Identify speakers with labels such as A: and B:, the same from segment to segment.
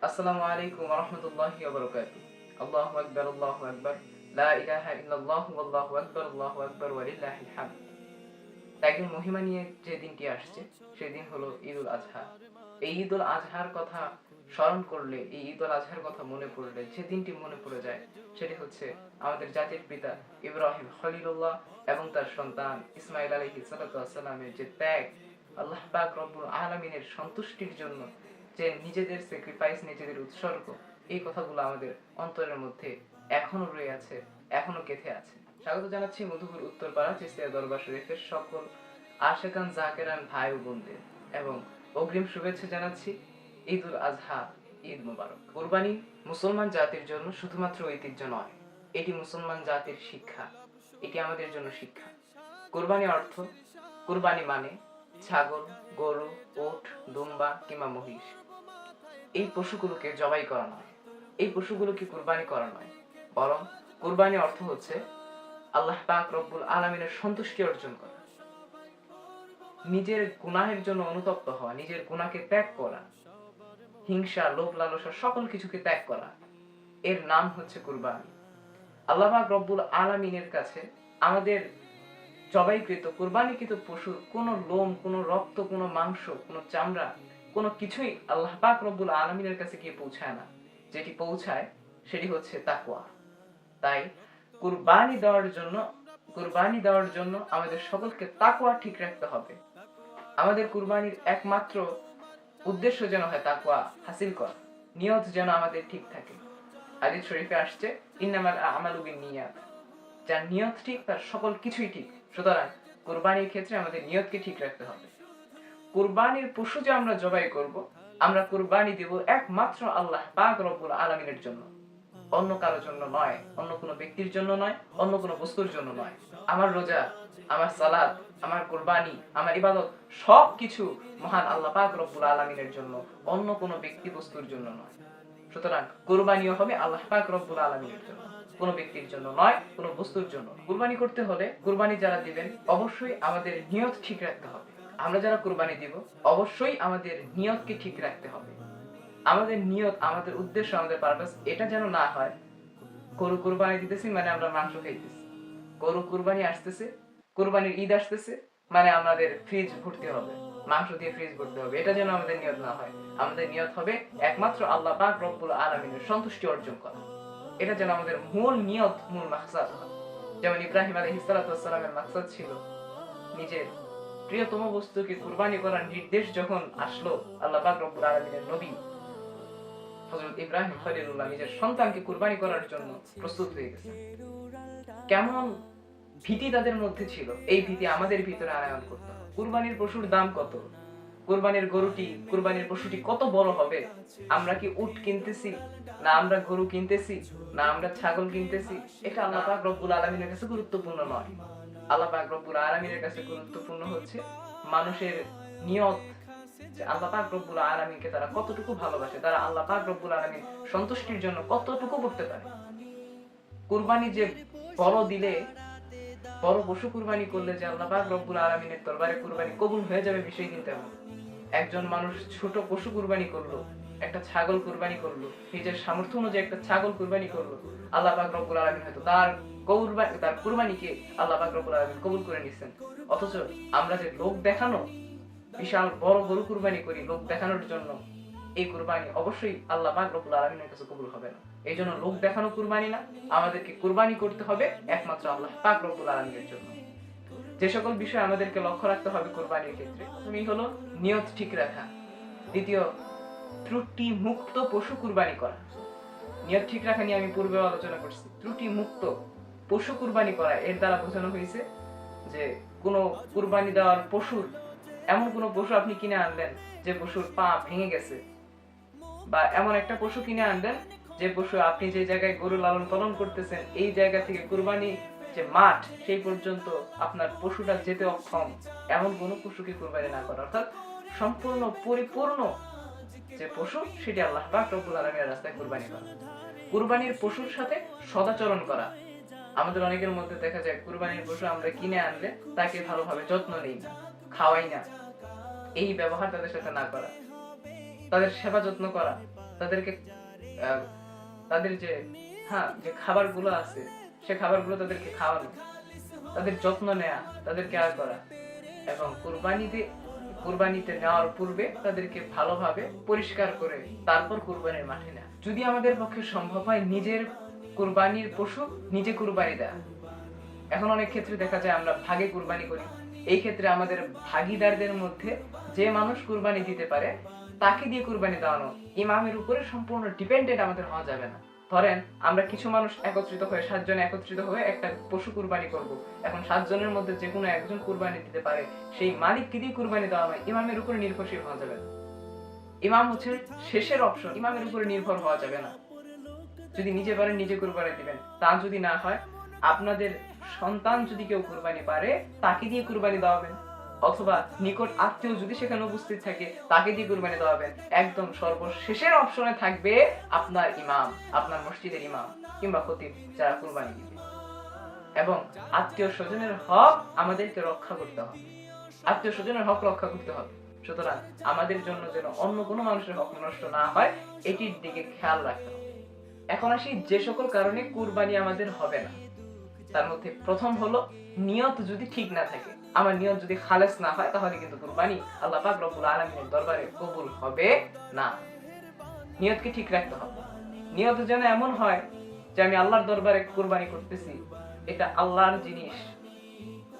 A: আসসালামু আলাইকুম ওয়া রাহমাতুল্লাহি ওয়া বারাকাতুহু। আল্লাহু আকবার, আল্লাহু আকবার। লা ইলাহা ইল্লাল্লাহু আল্লাহু আকবার, আল্লাহু আকবার ওয়া লিল্লাহিল হামদ। ত্যাগের মহিমা নিয়ে যে দিনটি আসছে সেদিন হলো ঈদুল আজহা। এই ঈদুল আজহার কথা স্মরণ করলে, এই ঈদুল আজহার কথা মনে পড়লে যে দিনটি মনে পড়ে যায় সেটি হচ্ছে আমাদের জাতির পিতা ইব্রাহিম খলিলুল্লাহ এবং তার সন্তান ইসমাঈল আলাইহিস সালাতু ওয়াস সালামের যে ত্যাগ, আল্লাহ পাক রব্বুল আলামিনের সন্তুষ্টির জন্য যে নিজেদের স্যাক্রিফাইস, নিজেদের উৎসর্গ, এই কথাগুলো আমাদের অন্তরের মধ্যে এখনো রয়ে আছে, এখনো গেঁথে আছে। স্বাগত জানাচ্ছি মধুপুর উত্তরপাড়া চিস্তিয়া দরবার শরীফের সকল আশেকান জাকেরান ভাই ও বোনদের এবং অগ্রিম শুভেচ্ছা জানাচ্ছি ঈদুল আজহা, ঈদ মুবারক। কুরবানি মুসলমান জাতির জন্য শুধুমাত্র ঐতিহ্য নয়, এটি মুসলমান জাতির শিক্ষা, এটি আমাদের জন্য শিক্ষা। কুরবানি অর্থ, কুরবানি মানে ছাগল, গরু, উট, দুম্বা কিংবা মহিষ, এই পশুগুলোকে জবাই করা নয়, এই পশুগুলোকে কুরবানি করা নয়, বরং কুরবানি অর্থ হচ্ছে আল্লাহ পাক রব্বুল আলামিনের সন্তুষ্টি অর্জন করা, নিজের গুনাহের জন্য অনুতপ্ত হওয়া, নিজের গুনাহকে ত্যাগ করা, হিংসা, লোভ, লালসা সকল কিছুকে ত্যাগ করা, এর নাম হচ্ছে কুরবানি। আল্লাহ পাক রব্বুল আলামিনের কাছে আমাদের জবাইকৃত, কুরবানিকৃত পশুর কোনো লোম, কোনো রক্ত, কোনো মাংস, কোনো চামড়া, কোনো কিছুই আল্লাহ পাক রব্বুল আলামিনের কাছে গিয়ে পৌঁছায় না। যেটি পৌঁছায় সেটি হচ্ছে তাকওয়া। তাই কুরবানি দেওয়ার জন্য আমাদের সকলকে তাকওয়া ঠিক রাখতে হবে। আমাদের কুরবানির একমাত্র উদ্দেশ্য যেন হয় তাকওয়া হাসিল করা, নিয়ত যেন আমাদের ঠিক থাকে। হাদিস শরীফে আসছে ইন্নামাল আমালু বিন্নিয়াত, যার নিয়ত ঠিক তার সকল কিছুই ঠিক। সুতরাং কুরবানির ক্ষেত্রে আমাদের নিয়তকে ঠিক রাখতে হবে। কুরবানির পশু যে আমরা জবাই করব, আমরা কুরবানি দেব একমাত্র আল্লাহ পাক রব্বুল আলামিনের জন্য, অন্য কারোর জন্য নয়, অন্য কোনো ব্যক্তির জন্য নয়, অন্য কোনো বস্তুর জন্য নয়। আমার রোজা, আমার সালাত, আমার কুরবানি, আমার ইবাদত সবকিছু মহান আল্লাহ পাক রব্বুল আলামিনের জন্য, অন্য কোনো ব্যক্তি বস্তুর জন্য নয়। সুতরাং কুরবানিও হবে আল্লাহ পাক রব্বুল আলামিনের জন্য, কোনো ব্যক্তির জন্য নয়, কোনো বস্তুর জন্য। কুরবানি করতে হলে, কুরবানি যারা দিবেন অবশ্যই আমাদের নিয়ত ঠিক রাখতে হবে। আমরা যারা কুরবানি দিব অবশ্যই আমাদের নিয়তকে ঠিক রাখতে হবে। আমাদের নিয়ত, আমাদের উদ্দেশ্য, আমাদের পারপাস এটা যেন না হয় গরু কুরবানি দিতেছি মানে আমরা মাংস খাইতেছি, গরু কুরবানি আসতেছে, কুরবানির ঈদ আসতেছে মানে আমাদের ফ্রিজ ভর্তি হবে, মাংস দিয়ে ফ্রিজ ভর্তি হবে, এটা যেন আমাদের নিয়ত না হয়। আমাদের নিয়ত হবে একমাত্র আল্লাহ পাক রব্বুল আলামিনের সন্তুষ্টি অর্জন করা, এটা যেন আমাদের মূল নিয়ত, মূল মাকসাদ হয়। যেমন ইব্রাহিম আলাইহিস সালাতু ওয়াস সালামের মাকসাদ ছিল নিজের প্রিয়তম বস্তুকে কুরবানি করার নির্দেশ যখন আসলো, আল্লাহ পাক রব্বুল আলামিনের নবী হযরত ইব্রাহিম খলিলুল্লাহ নিজের সন্তানকে কুরবানি করার জন্য প্রস্তুত হয়ে গেছেন। কেমন ভীতি তাদের মধ্যে ছিল, এই ভীতি আমাদের ভিতরে আনয়ন করতে হবে। কুরবানির পশুর দাম কত, কুরবানির গরুটি, কুরবানির পশুটি কত বড় হবে, আমরা কি উট কিনতেছি, না আমরা গরু কিনতেছি, না আমরা ছাগল কিনতেছি, এটা আল্লাহ পাক রব্বুল আলামিনের কাছে গুরুত্বপূর্ণ নয়। আল্লাহ পাক রব্বুল আলামিনের কাছে গুরুত্বপূর্ণ হচ্ছে মানুষের নিয়ত, যে আল্লাহ পাক রব্বুল আলামিনকে তারা কতটুকু ভালোবাসে, তারা আল্লাহ পাক রব্বুল আলামিন সন্তুষ্টির জন্য কতটুকু করতে পারে। কুরবানি যে বড় দিলে, বড় পশু কুরবানি করলে যে আল্লাহ পাক রব্বুল আলামিনের দরবারে কুরবানি কবুল হয়ে যাবে বিষয় কিন্তু এমন। একজন মানুষ ছোট পশু কুরবানি করলো, একটা ছাগল কুরবানি করলো, নিজের সামর্থ্য অনুযায়ী একটা ছাগল কুরবানি করলো, আল্লাহ পাক রব্বুল আলামিন হয়তো তার কুরবানিকে আল্লাহ পাক রব্বুল আলামিন কবুল করে নিছেন। অথচ আমরা যে লোক দেখানো বিশাল বড় গরু কুরবানি করি লোক দেখানোর জন্য, এই কুরবানি অবশ্যই আল্লাহ পাক রব্বুল আলামিনের কাছে কবুল হবে না। এই জন্য লোক দেখানো কুরবানি না, আমাদেরকে কুরবানি করতে হবে একমাত্র আল্লাহ পাক রব্বুল আলামিনের জন্য। যে সকল বিষয় আমাদেরকে লক্ষ্য রাখতে হবে কুরবানির ক্ষেত্রে, তুমি হলো নিয়ত ঠিক রাখা। দ্বিতীয়, ত্রুটি মুক্ত পশু কুরবানি করা। নিয়ত ঠিক রাখা নিয়ে আমি পূর্বে আলোচনা করছি। ত্রুটি মুক্ত পশু কুরবানি করা, এর দ্বারা বোঝানো হয়েছে যে কোনো কুরবানি দেওয়ার পশুর, এমন কোনো পশু আপনি কিনে আনলেন যে পশুর পা ভেঙে গেছে, বা এমন একটা পশু কিনে আনলেন যে পশু আপনি যে জায়গায় গরু লালন পালন করতেছেন এই জায়গা থেকে কুরবানি যে মাঠ সেই পর্যন্ত আপনার পশুটা যেতে অক্ষম, এমন কোনো পশুকে কুরবানি না করা, অর্থাৎ সম্পূর্ণ পরিপূর্ণ যে পশু সেটি আল্লাহ পাক রব্বুল আলামিনের রাস্তায় কুরবানি করা। কুরবানির পশুর সাথে সদাচরণ করা। আমাদের অনেকের মধ্যে দেখা যায় কুরবানির পশু আমরা কিনে আনলে তাকে ভালোভাবে যত্ন নেই না, খাওয়াই না, এই ব্যবহার তাদের সাথে না করা, তাদের সেবা যত্ন করা, তাদেরকে তাদের যে যে খাবারগুলো আছে সে খাবারগুলো তাদেরকে খাওয়ানো, তাদের যত্ন নেওয়া, তাদের কেয়ার করা, এবং কুরবানিতে নেওয়ার পূর্বে তাদেরকে ভালোভাবে পরিষ্কার করে তারপর কুরবানির মাঠে নেওয়া। যদি আমাদের পক্ষে সম্ভব হয় নিজের কুরবানির পশু নিজে কুরবানি দেয়া। এখন অনেক ক্ষেত্রে দেখা যায় আমরা ভাগে কুরবানি করি। এই ক্ষেত্রে আমাদের ভাগিদারদের মধ্যে যে মানুষ কুরবানি দিতে পারে তাকে দিয়ে কুরবানি দেওয়ানো, ইমামের উপরে সম্পূর্ণ ডিপেন্ডেন্ট আমাদের হওয়া যাবে না। ধরেন আমরা কিছু মানুষ একত্রিত হয়ে 7 জন একত্রিত হয়ে একটা পশু কুরবানি করব। এখন 7 জনের মধ্যে যে কোনো একজন কুরবানি দিতে পারে, সেই মালিককে দিয়ে কুরবানি দেওয়া হয়, ইমামের উপরে নির্ভরশীল হওয়া যাবে না। ইমাম হচ্ছে শেষের অপশন, ইমামের উপরে নির্ভর হওয়া যাবে না। যদি নিজে পারেন নিজে কুরবানি দিবেন, তা যদি না হয় আপনাদের সন্তান যদি কেউ কুরবানি পারে তাকে দিয়ে কুরবানি দেওয়াবেন, অথবা নিকট আত্মীয় যদি সেখানে উপস্থিত থাকে তাকে দিয়ে কুরবানি দেওয়াবেন। একদম সর্বশেষের অপশনে থাকবে আপনার ইমাম, আপনার মসজিদের ইমাম কিংবা খতিব যারা কুরবানি দিবে। এবং আত্মীয় স্বজনের হক আমাদেরকে রক্ষা করতে হবে, আত্মীয় স্বজনের হক রক্ষা করতে হবে। সুতরাং আমাদের জন্য যেন অন্য কোনো মানুষের হক নষ্ট না হয় এটির দিকে খেয়াল রাখতে হবে। এখন আসি যে সকল কারণে কুরবানি আমাদের হবে না। তার মধ্যে প্রথম হলো নিয়ত যদি ঠিক না থাকে। আমার নিয়ত যদি খালেস না হয় তাহলে কিন্তু কুরবানি আল্লাহ পাক রব্বুল আলামিনের দরবারে কবুল হবে না। নিয়তকে ঠিক রাখতে হবে। নিয়ত যেন এমন হয় যে আমি আল্লাহর দরবারে কুরবানি করতেছি, এটা আল্লাহর জিনিস,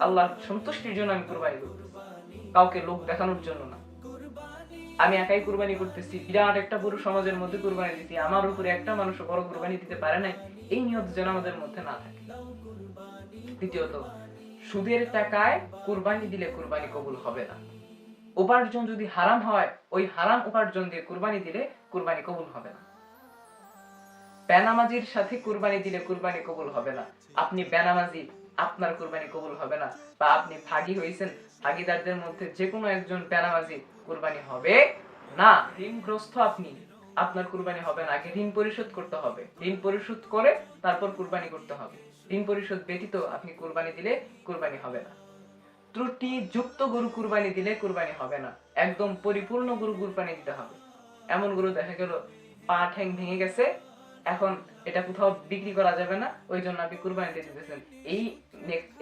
A: আল্লাহর সন্তুষ্টির জন্য আমি কুরবানি করতেছি, কাউকে লোক দেখানোর জন্য না। আমি একাই কুরবানি করতেছি, বিরাট একটা পুরো সমাজের মধ্যে কুরবানি দিছি, আমার উপরে একটা মানুষ বড় কুরবানি দিতে পারে নাই, এই নিয়ত যেন আমাদের মধ্যে না থাকে। দ্বিতীয়ত, সুদের টাকায় কুরবানি দিলে কুরবানি কবুল হবে না। উপার্জন যদি হারাম হয়, ওই হারাম উপার্জন দিয়ে কুরবানি দিলে কুরবানি কবুল হবে না। বেনামাজির সাথে কুরবানি দিলে কুরবানি কবুল হবে না। আপনি বেনামাজি, আপনার কুরবানি কবুল হবে না। বা আপনি ভাগী হইছেন, ভাগীদারদের মধ্যে যে কোনো একজন বেনামাজি, কুরবানি হবে না। ঋণগ্রস্ত আপনি, আপনার কুরবানি হবে না। আগে ঋণ পরিশোধ করতে হবে, ঋণ পরিশোধ করে তারপর কুরবানি করতে হবে। ঋণ পরিশোধ ব্যতীত আপনি কুরবানি দিলে কুরবানি হবে না। ত্রুটি যুক্ত গরু কুরবানি দিলে কুরবানি হবে না। একদম পরিপূর্ণ গরু কুরবানি দিতে হবে। এমন গরু দেখা গেল পা ঠ্যাং ভেঙে গেছে, এখন এটা কোথাও বিক্রি করা যাবে না, ওই জন্য আপনি কুরবানি দিয়ে দিতেছেন,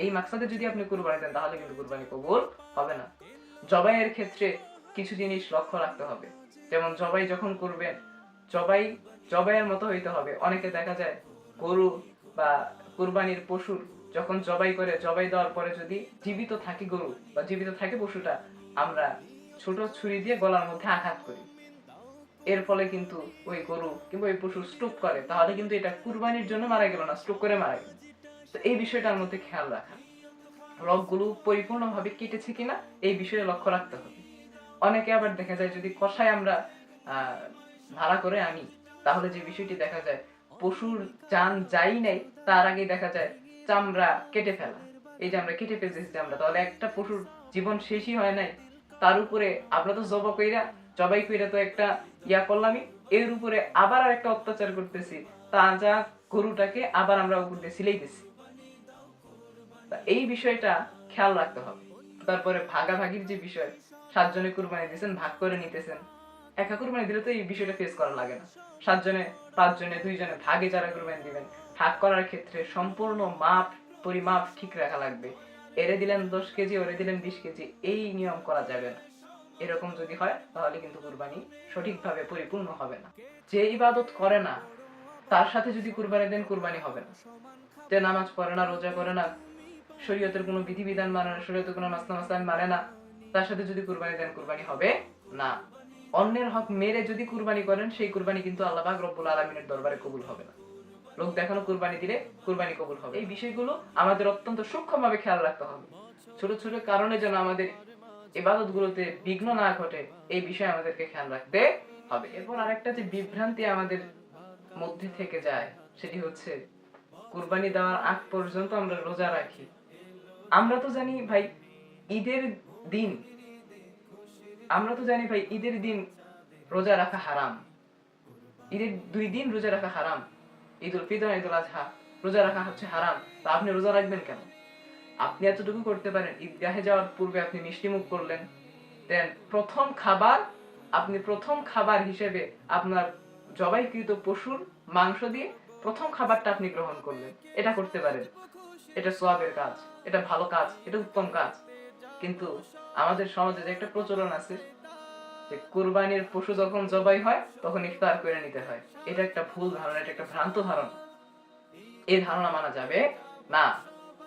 A: এই মাকসাদে যদি আপনি কুরবানি দেন তাহলে কিন্তু কুরবানি কবুল হবে না। জবাইয়ের ক্ষেত্রে কিছু জিনিস লক্ষ্য রাখতে হবে। যেমন জবাই যখন করবেন, জবাইয়ের মতো হইতে হবে। অনেকে দেখা যায় গরু বা কুরবানির পশুর যখন জবাই করে, জবাই দেওয়ার পরে যদি জীবিত থাকে গরু বা জীবিত থাকে পশুটা, আমরা ছোট ছুরি দিয়ে গলার মধ্যে আঘাত করি। এর ফলে কিন্তু ওই গরু কিংবা ওই পশু স্ট্রোক করে, তাহলে কিন্তু এটা কুরবানির জন্য মারা গেল না, স্ট্রোক করে মারা গেল। তো এই বিষয়টার মধ্যে খেয়াল রাখা, রগগুলো পরিপূর্ণভাবে কেটেছে কিনা এই বিষয়ে লক্ষ্য রাখতে হবে। অনেকে আবার দেখা যায় যদি কষায় আমরা ভাড়া করে আনি, তাহলে যে বিষয়টি দেখা যায় পশুর জান যাই নাই তার আগে দেখা যায় চামড়া কেটে ফেলা। এই যে আমরা কেটে ফেলতেছি চামড়া, তাহলে একটা পশুর জীবন শেষই হয় নাই, তার উপরে আমরা তো জবাই কইরা তো একটা করলামই, এর উপরে আবার আর একটা অত্যাচার করতেছি, তাজা গরুটাকে আবার আমরা উপর দিয়ে সিলাইতেছি। এই বিষয়টা খেয়াল রাখতে হবে। তারপরে ভাগাভাগির যে বিষয়, 7 জনে কুরবানি দিয়েছেন, ভাগ করে নিতেছেন। একা কুরবানি দিলে তো এই বিষয়টা ফেস করা লাগে না। 7 জনে, 5 জনে, 2 জনে ভাগে যারা কুরবানি দিবেন, ভাগ করার ক্ষেত্রে সম্পূর্ণ পরিমাপ ঠিক রাখা লাগবে। এরে দিলেন 10 কেজি, ওরে দিলেন 20 কেজি, এই নিয়ম করা যাবে না। এরকম যদি হয় তাহলে কিন্তু কুরবানি সঠিকভাবে পরিপূর্ণ হবে না। যে ইবাদত করে না তার সাথে যদি কুরবানি দেন, কুরবানি হবে না। যে নামাজ পড়ে না, রোজা করে না, শরীয়তের কোনো বিধিবিধান মানে না, শরীয়তের কোনো মাসলা মানে না, তার সাথে যদি কুরবানি দেন, কুরবানি হবে না। অন্যের হক মেরে যদি কুরবানি করেন, সেই কুরবানি কিন্তু আল্লাহ পাক রব্বুল আলামিনের দরবারে কবুল হবে না। লোক দেখানো কুরবানি দিলে কুরবানি কবুল হবে। এই বিষয়গুলো আমাদের অত্যন্ত সূক্ষ্মভাবে খেয়াল রাখতে হবে। ছোট ছোট কারণে যেন আমাদের ইবাদতগুলোতে বিঘ্ন না ঘটে, এই বিষয়ে আমাদেরকে খেয়াল রাখতে হবে। এরপর আরেকটা যে বিভ্রান্তি আমাদের মধ্যে থেকে যায়, সেটি হচ্ছে কুরবানি দেওয়ার আগ পর্যন্ত আমরা রোজা রাখি। আমরা তো জানি ভাই ঈদের দিন রোজা রাখা হারাম। ঈদের 2 দিন রোজা রাখা হারাম, ঈদ উল ফিতর, ঈদ উল আযহা, রোজা রাখা হচ্ছে হারাম। তা আপনি রোজা রাখবেন কেন? আপনি এতটুকু করতে পারেন, ঈদগাহে যাওয়ার পূর্বে আপনি মিষ্টি মুখ করলেন, দেন প্রথম খাবার হিসেবে আপনার জবাইকৃত পশুর মাংস দিয়ে প্রথম খাবারটা আপনি গ্রহণ করলেন, এটা করতে পারেন, এটা সওয়াবের কাজ, এটা ভালো কাজ, এটা উত্তম কাজ। কিন্তু আমাদের সমাজে যে একটা প্রচলন আছে যে কুরবানির পশু যখন জবাই হয় তখন ইফতার করে নিতে হয়, এটা একটা ভুল ধারণা, এটা একটা ভ্রান্ত ধারণা। এই ধারণা মানা যাবে না।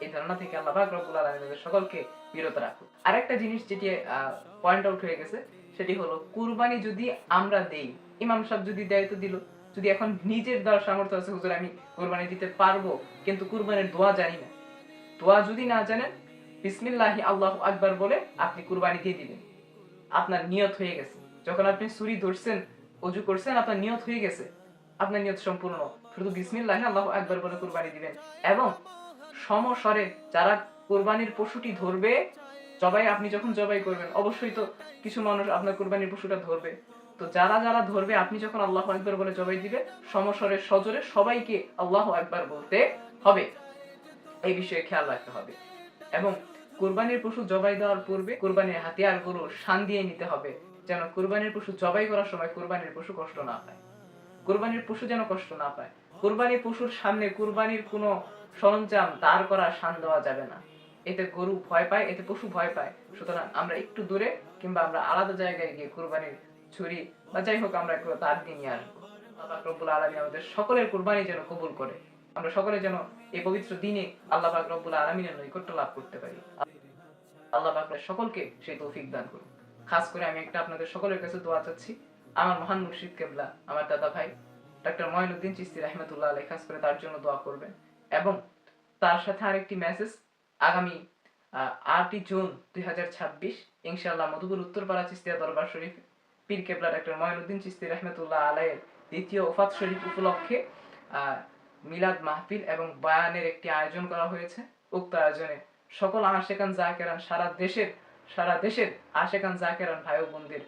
A: এই ধারণা থেকে আল্লাহ পাক রব্বুল আলামিন আমাদের সকলকে বিরত রাখুন। আরেকটা জিনিস যেটি পয়েন্ট আউট হয়ে গেছে, সেটি হলো কুরবানি যদি আমরা দেই, ইমাম সাহেব যদি দেয় তো দিল, যদি এখন নিজের দেওয়ার সামর্থ্য আছে, হুজুর আমি কুরবানি দিতে পারবো কিন্তু কুরবানির দোয়া জানি না, দোয়া যদি না জানেন, বিসমিল্লাহি আল্লাহু আকবার বলে আপনি কুরবানি দিয়ে দিবেন, আপনার নিয়ত হয়ে গেছে। যখন আপনি ছুরি ধরছেন, ওযু করছেন, আপনার নিয়ত হয়ে গেছে, আপনার নিয়ত সম্পূর্ণ। শুধু বিসমিল্লাহি আল্লাহু আকবার বলে কুরবানি দিবেন। এবং সমস্বরে যারা কুরবানির পশুটি ধরবে, জবাই আপনি যখন জবাই করবেন, অবশ্যই তো কিছু মানুষ আপনার কুরবানির পশুটা ধরবে, তো যারা যারা ধরবে আপনি যখন আল্লাহু আকবার বলে জবাই দিবে, সমস্বরে সজোরে সবাইকে আল্লাহু আকবার বলতে হবে। এই বিষয়ে খেয়াল রাখতে হবে। এবং কুরবানির পশু জবাই দেওয়ার পূর্বে কুরবানির হাতিয়ারগুলো শান দিয়ে নিতে হবে, যেন কুরবানির পশু জবাই করার সময় কুরবানির পশু কষ্ট না পায়, কুরবানির পশু যেন কষ্ট না পায়। কুরবানির পশুর সামনে কুরবানির কোনো সরঞ্জাম দাঁড় করা শান দেওয়া যাবে না, এতে গরু ভয় পায়, এতে পশু ভয় পায়। সুতরাং আমরা একটু দূরে কিংবা আমরা আলাদা জায়গায় গিয়ে কুরবানির ছুরি বা যাই হোক আমরা একটু তার দিয়ে নিয়ে আসবো। আল্লাহ পাক রব্বুল আলামিন আমাদের সকলের কুরবানি যেন কবুল করে, আমরা সকলে যেন এই পবিত্র দিনে আল্লাহ পাক রব্বুল আলামিনের নৈকট্য লাভ করতে পারি। আল্লাহ পাক সকলকে সেই তৌফিক দান করুন। খাস করে আমি একটা আপনাদের সকলের কাছে দোয়া চাচ্ছি, আমার মহান মুর্শিদ কেবলা আমার দাদা ভাই ডক্টর মঈনুদ্দিন চিশতি রাহমাতুল্লাহ আলাইহি, খাস করে তার জন্য দোয়া করবেন। এবং তার সাথে আরেকটি মেসেজ, আগামী 8 জুন 2026 ইনশাআল্লাহ মধুপুর উত্তরপাড়া চিশতিয়া দরবার শরীফ পীর কেবলা ডক্টর মঈনুদ্দিন চিশতি রাহমাতুল্লাহ আলাইহির দ্বিতীয় ওফাত শরীফ উপলক্ষে মিলাদ মাহফিল এবং বয়ানের একটি আয়োজন করা হয়েছে। উক্ত আয়োজনে সকল আশেকান জাকেরান, সারা দেশের আশেকান জাকেরান ভাই ও বোনদের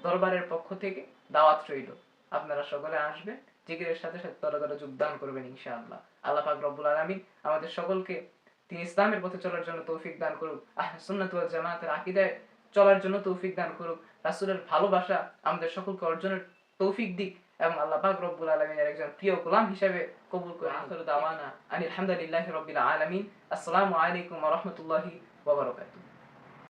A: দরবারের পক্ষ থেকে দাওয়াত রইল, আপনারা সকলে আসবেন, জিকিরের সাথে সাথে তরগরে যোগদান করবেন ইনশাআল্লাহ। আল্লাহ পাক রব্বুল আলামিন আমাদের সকলকে তিনি ইসলামের পথে চলার জন্য তৌফিক দান করুক, আহলে সুন্নাত ওয়াল জামাতের আকীদায় চলার জন্য তৌফিক দান করুক, রাসূলের ভালোবাসা আমাদের সকলকে অর্জনের তৌফিক দিক এবং আল্লাহ পাক রব্বুল আলামিনের একজন প্রিয় গোলাম হিসেবে কবুল করে। আখিরু দাওয়ানা আনিল হামদুলিল্লাহি রাব্বিল আলামিন। আসসালামু আলাইকুম ওয়া রাহমাতুল্লাহি ওয়া বারাকাতুহু।